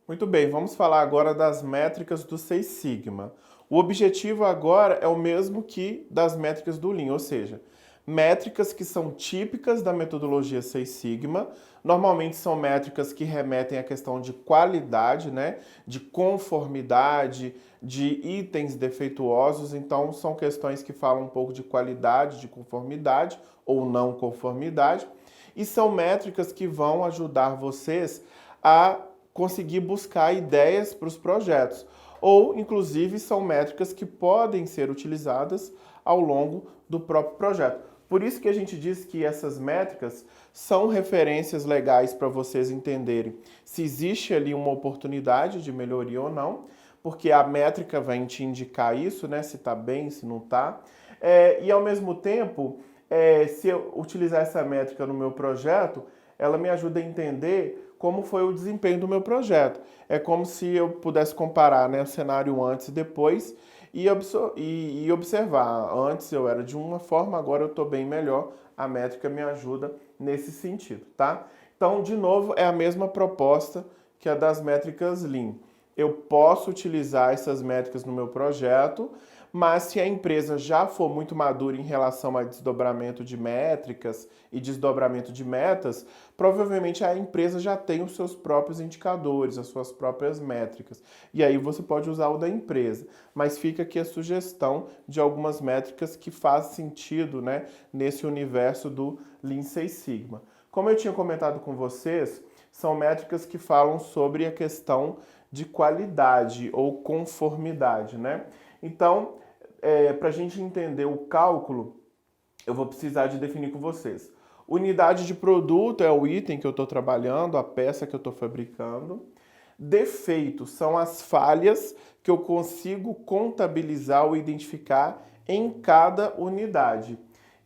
Muito bem, vamos falar agora das métricas do Seis Sigma. O objetivo agora é o mesmo que das métricas do Lean, ou seja, métricas que são típicas da metodologia Seis Sigma. Normalmente são métricas que remetem à questão de qualidade, né? De conformidade, de itens defeituosos. Então, são questões que falam um pouco de qualidade, de conformidade ou não conformidade. E são métricas que vão ajudar vocês a conseguir buscar ideias para os projetos. Ou, inclusive, são métricas que podem ser utilizadas ao longo do próprio projeto. Por isso que a gente diz que essas métricas são referências legais para vocês entenderem se existe ali uma oportunidade de melhoria ou não, porque a métrica vai te indicar isso, né? Se está bem, se não está. E ao mesmo tempo, se eu utilizar essa métrica no meu projeto, ela me ajuda a entender como foi o desempenho do meu projeto. É como se eu pudesse comparar, né, o cenário antes e depois e observar. Antes eu era de uma forma, agora eu estou bem melhor. A métrica me ajuda nesse sentido, tá? Então, de novo, é a mesma proposta que a das métricas Lean. Eu posso utilizar essas métricas no meu projeto, mas se a empresa já for muito madura em relação a desdobramento de métricas e desdobramento de metas, provavelmente a empresa já tem os seus próprios indicadores, as suas próprias métricas. E aí você pode usar o da empresa. Mas fica aqui a sugestão de algumas métricas que fazem sentido, né, nesse universo do Lean Six Sigma. Como eu tinha comentado com vocês, são métricas que falam sobre a questão de qualidade ou conformidade, né? Então, para a gente entender o cálculo, eu vou precisar de definir com vocês. Unidade de produto é o item que eu estou trabalhando, a peça que eu estou fabricando. Defeitos são as falhas que eu consigo contabilizar ou identificar em cada unidade.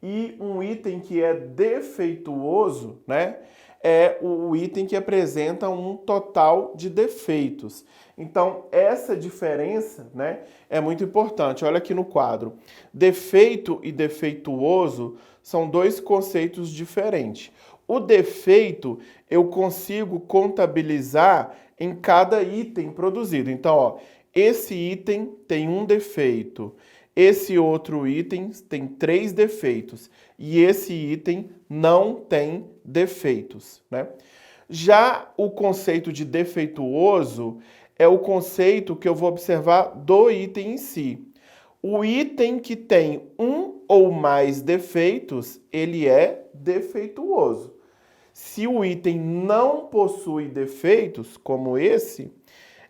E um item que é defeituoso, né, é o item que apresenta um total de defeitos. Então, essa diferença, né, é muito importante. Olha aqui no quadro. Defeito e defeituoso são dois conceitos diferentes. O defeito eu consigo contabilizar em cada item produzido. Então, ó, esse item tem um defeito. Esse outro item tem 3 defeitos e esse item não tem defeitos, né? Já o conceito de defeituoso é o conceito que eu vou observar do item em si. O item que tem um ou mais defeitos, ele é defeituoso. Se o item não possui defeitos, como esse,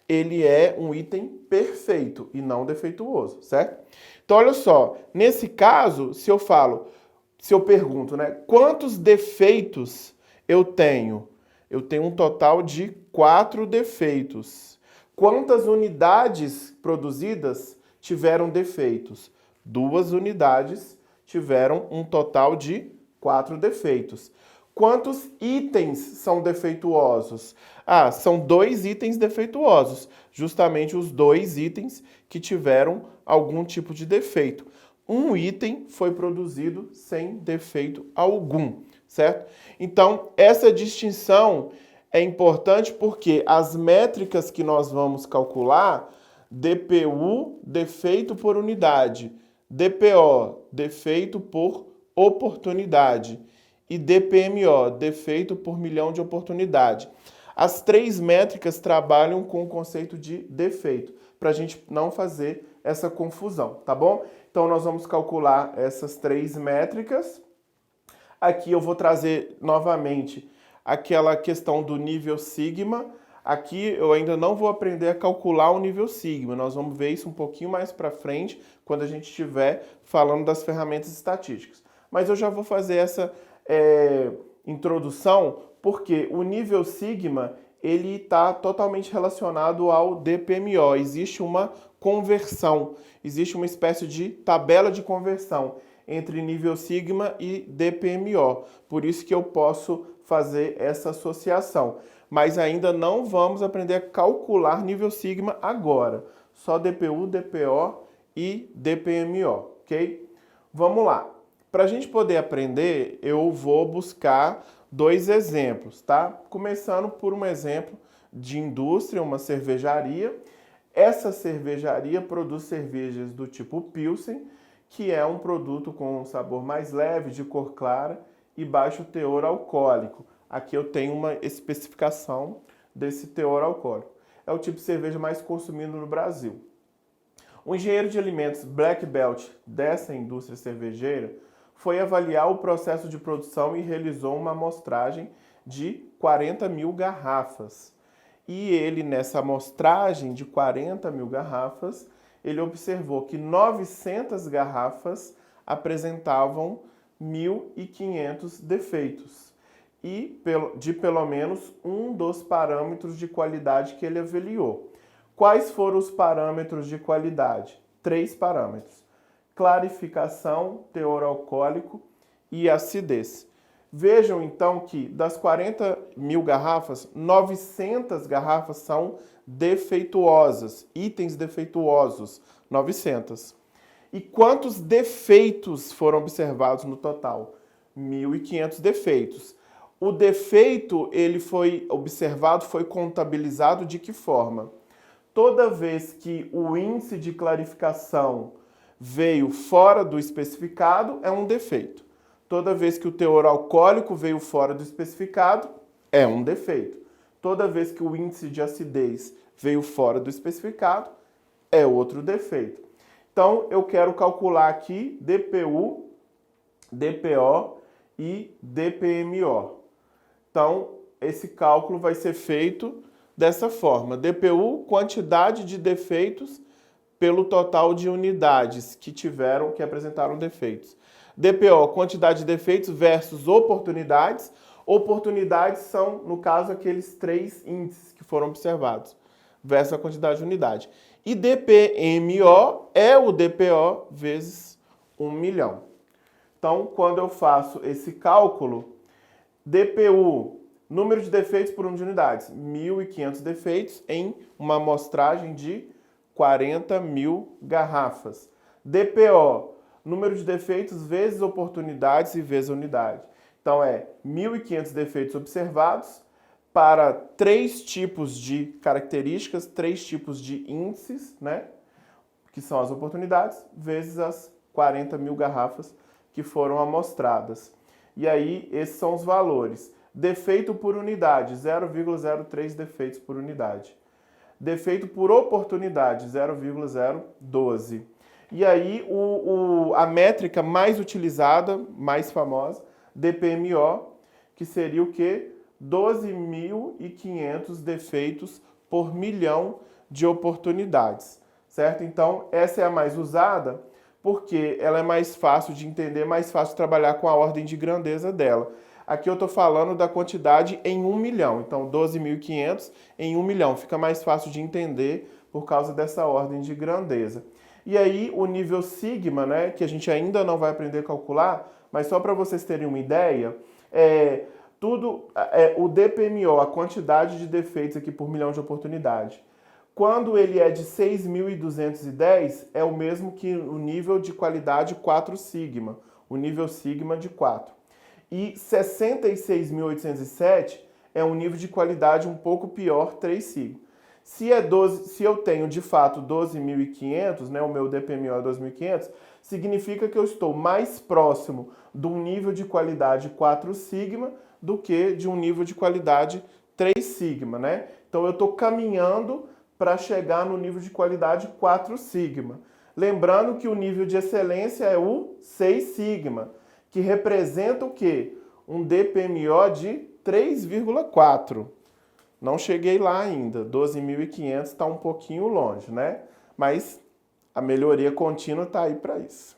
ele é um item perfeito e não defeituoso, certo? Então, olha só, nesse caso, se eu pergunto, né, quantos defeitos eu tenho? Eu tenho um total de 4 defeitos. Quantas unidades produzidas tiveram defeitos? 2 unidades tiveram um total de 4 defeitos. Quantos itens são defeituosos? São 2 itens defeituosos, justamente os 2 itens que tiveram algum tipo de defeito. Um item foi produzido sem defeito algum, certo? Então, essa distinção é importante porque as métricas que nós vamos calcular, DPU, defeito por unidade, DPO, defeito por oportunidade, e DPMO, defeito por milhão de oportunidade. As 3 métricas trabalham com o conceito de defeito, para a gente não fazer essa confusão, tá bom? Então, nós vamos calcular essas 3 métricas. Aqui eu vou trazer novamente aquela questão do nível sigma. Aqui eu ainda não vou aprender a calcular o nível sigma. Nós vamos ver isso um pouquinho mais para frente, quando a gente estiver falando das ferramentas estatísticas. Mas eu já vou fazer essa introdução, porque o nível sigma ele está totalmente relacionado ao DPMO. Existe uma conversão, existe uma espécie de tabela de conversão entre nível sigma e DPMO. Por isso que eu posso fazer essa associação. Mas ainda não vamos aprender a calcular nível sigma agora. Só DPU, DPO e DPMO, ok? Vamos lá. Para a gente poder aprender, eu vou buscar 2 exemplos, tá? Começando por um exemplo de indústria, uma cervejaria. Essa cervejaria produz cervejas do tipo Pilsen, que é um produto com um sabor mais leve, de cor clara e baixo teor alcoólico. Aqui eu tenho uma especificação desse teor alcoólico. É o tipo de cerveja mais consumido no Brasil. O engenheiro de alimentos Black Belt dessa indústria cervejeira foi avaliar o processo de produção e realizou uma amostragem de 40 mil garrafas. E ele, nessa amostragem de 40 mil garrafas, ele observou que 900 garrafas apresentavam 1.500 defeitos e de pelo menos um dos parâmetros de qualidade que ele avaliou. Quais foram os parâmetros de qualidade? 3 parâmetros: clarificação, teor alcoólico e acidez. Vejam então que das 40 mil garrafas, 900 garrafas são defeituosas, itens defeituosos, 900. E quantos defeitos foram observados no total? 1.500 defeitos. O defeito, ele foi observado, foi contabilizado de que forma? Toda vez que o índice de clarificação veio fora do especificado, é um defeito. Toda vez que o teor alcoólico veio fora do especificado, é um defeito. Toda vez que o índice de acidez veio fora do especificado, é outro defeito. Então, eu quero calcular aqui DPU, DPO e DPMO. Então, esse cálculo vai ser feito dessa forma: DPU, quantidade de defeitos pelo total de unidades que apresentaram defeitos. DPO, quantidade de defeitos versus oportunidades. Oportunidades são, no caso, aqueles 3 índices que foram observados, versus a quantidade de unidade. E DPMO é o DPO vezes 1 milhão. Então, quando eu faço esse cálculo, DPU, número de defeitos por número de unidades, 1.500 defeitos em uma amostragem de 40 mil garrafas. DPO, número de defeitos vezes oportunidades e vezes unidade. Então, é 1.500 defeitos observados para 3 tipos de características, 3 tipos de índices, né? Que são as oportunidades, vezes as 40 mil garrafas que foram amostradas. E aí, esses são os valores. Defeito por unidade, 0,03 defeitos por unidade. Defeito por oportunidade, 0,012. E aí, a métrica mais utilizada, mais famosa, DPMO, que seria o quê? 12.500 defeitos por milhão de oportunidades, certo? Então, essa é a mais usada porque ela é mais fácil de entender, mais fácil de trabalhar com a ordem de grandeza dela. Aqui eu estou falando da quantidade em 1 milhão, então 12.500 em 1 milhão. Fica mais fácil de entender por causa dessa ordem de grandeza. E aí o nível sigma, né, que a gente ainda não vai aprender a calcular, mas só para vocês terem uma ideia, o DPMO, a quantidade de defeitos aqui por milhão de oportunidade, quando ele é de 6.210, é o mesmo que o nível de qualidade 4 sigma, o nível sigma de 4. E 66.807 é um nível de qualidade um pouco pior, 3 sigma. Se eu tenho de fato 12.500, né, o meu DPMO é 12.500, significa que eu estou mais próximo de um nível de qualidade 4 sigma do que de um nível de qualidade 3 sigma, né? Então eu estou caminhando para chegar no nível de qualidade 4 sigma. Lembrando que o nível de excelência é o 6 sigma, que representa o quê? Um DPMO de 3,4. Não cheguei lá ainda, 12.500 está um pouquinho longe, né? Mas a melhoria contínua está aí para isso.